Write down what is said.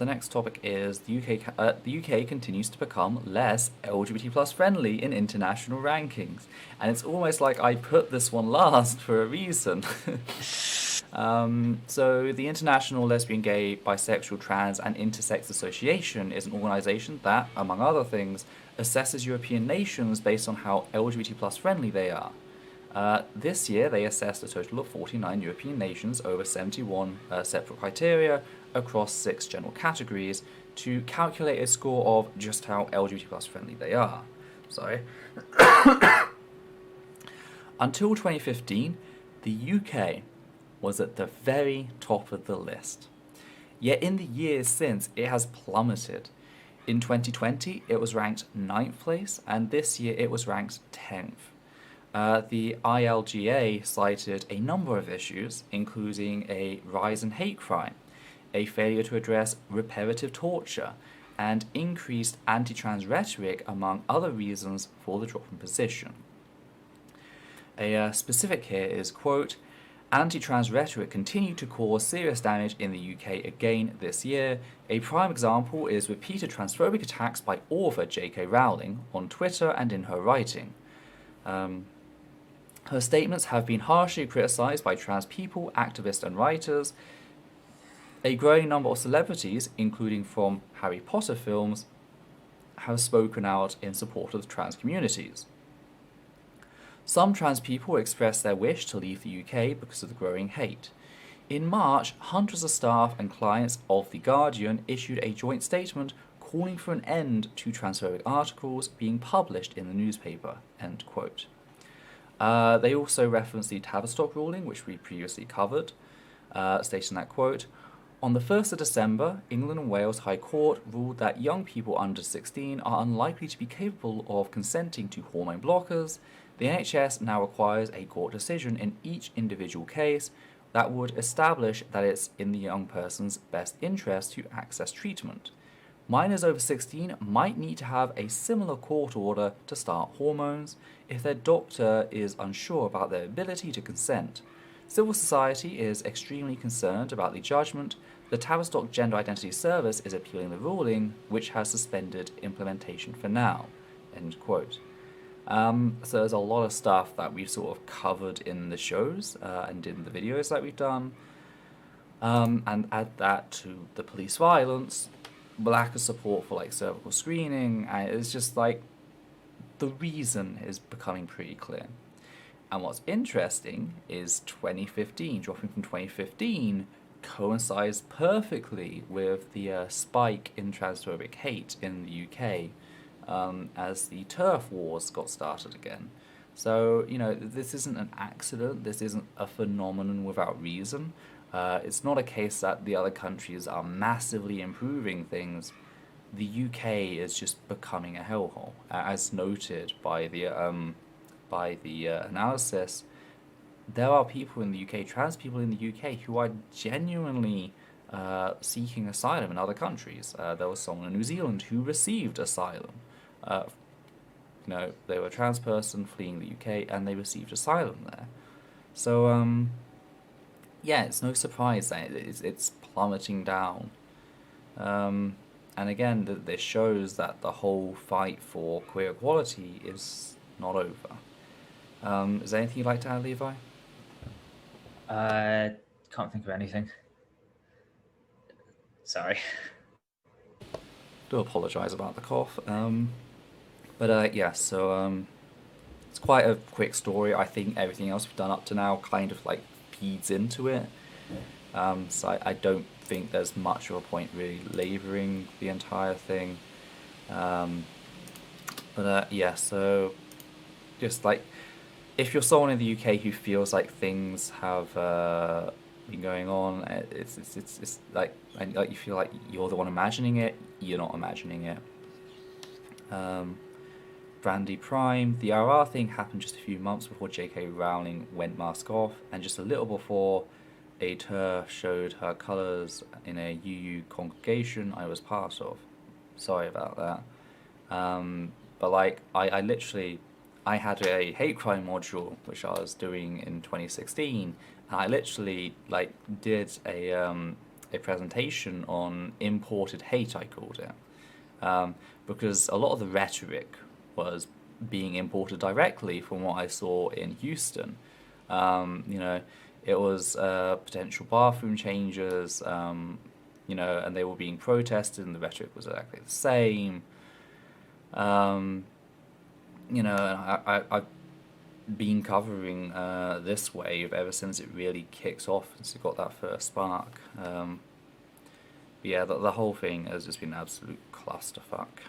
The next topic is the UK continues to become less LGBT plus friendly in international rankings, and it's almost like I put this one last for a reason. So the International Lesbian, Gay, Bisexual, Trans, and Intersex Association is an organisation that, among other things, assesses European nations based on how LGBT plus friendly they are. This year, they assessed a total of 49 European nations over 71 separate criteria across 6 general categories to calculate a score of just how LGBT plus friendly they are. Sorry. Until 2015, the UK was at the very top of the list. Yet in the years since, it has plummeted. In 2020, it was ranked 9th place, and this year it was ranked 10th. The ILGA cited a number of issues, including a rise in hate crime, a failure to address repetitive torture, and increased anti-trans rhetoric, among other reasons for the drop in position. A specific here is, quote, anti-trans rhetoric continued to cause serious damage in the UK again this year. A prime example is repeated transphobic attacks by author J.K. Rowling on Twitter and in her writing. Her statements have been harshly criticised by trans people, activists, and writers. A growing number of celebrities, including from Harry Potter films, have spoken out in support of trans communities. Some trans people expressed their wish to leave the UK because of the growing hate. In March, hundreds of staff and clients of The Guardian issued a joint statement calling for an end to transphobic articles being published in the newspaper, end quote. They also referenced the Tavistock ruling, which we previously covered, stating that, quote, on the 1st of December, England and Wales High Court ruled that young people under 16 are unlikely to be capable of consenting to hormone blockers. The NHS now requires a court decision in each individual case that would establish that it's in the young person's best interest to access treatment. Minors over 16 might need to have a similar court order to start hormones if their doctor is unsure about their ability to consent. Civil society is extremely concerned about the judgment. The Tavistock Gender Identity Service is appealing the ruling, which has suspended implementation for now. End quote. So there's a lot of stuff that we've sort of covered in the shows and in the videos that we've done. And add that to the police violence, lack of support for like cervical screening, and it's just like the reason is becoming pretty clear. And what's interesting is 2015, dropping from 2015, coincides perfectly with the spike in transphobic hate in the UK as the turf wars got started again. So, you know, this isn't an accident, this isn't a phenomenon without reason. It's not a case that the other countries are massively improving things. The UK is just becoming a hellhole, as noted by the analysis. There are people in the UK, trans people in the UK, who are genuinely seeking asylum in other countries. There was someone in New Zealand who received asylum. They were a trans person fleeing the UK, and they received asylum there. So, yeah, it's no surprise that it's plummeting down. And again, this shows that the whole fight for queer equality is not over. Is there anything you'd like to add, Levi? Can't think of anything. Sorry. Do apologise about the cough. So it's quite a quick story. I think everything else we've done up to now kind of like feeds into it. So I don't think there's much of a point really labouring the entire thing. So just like, if you're someone in the UK who feels like things have been going on, it's like, and like you feel like you're the one imagining it, you're not imagining it. Brandy Prime, the RR thing happened just a few months before J.K. Rowling went mask off, and just a little before a TER showed her colours in a UU congregation I was part of. Sorry about that. But like, I literally, I had a hate crime module which I was doing in 2016, and I literally like did a a presentation on imported hate, I called it, because a lot of the rhetoric was being imported directly from what I saw in Houston. You know, it was potential bathroom changes, you know, and they were being protested, and the rhetoric was exactly the same. You know, and I've been covering this wave ever since it really kicked off, since it got that first spark. But yeah, the whole thing has just been an absolute clusterfuck.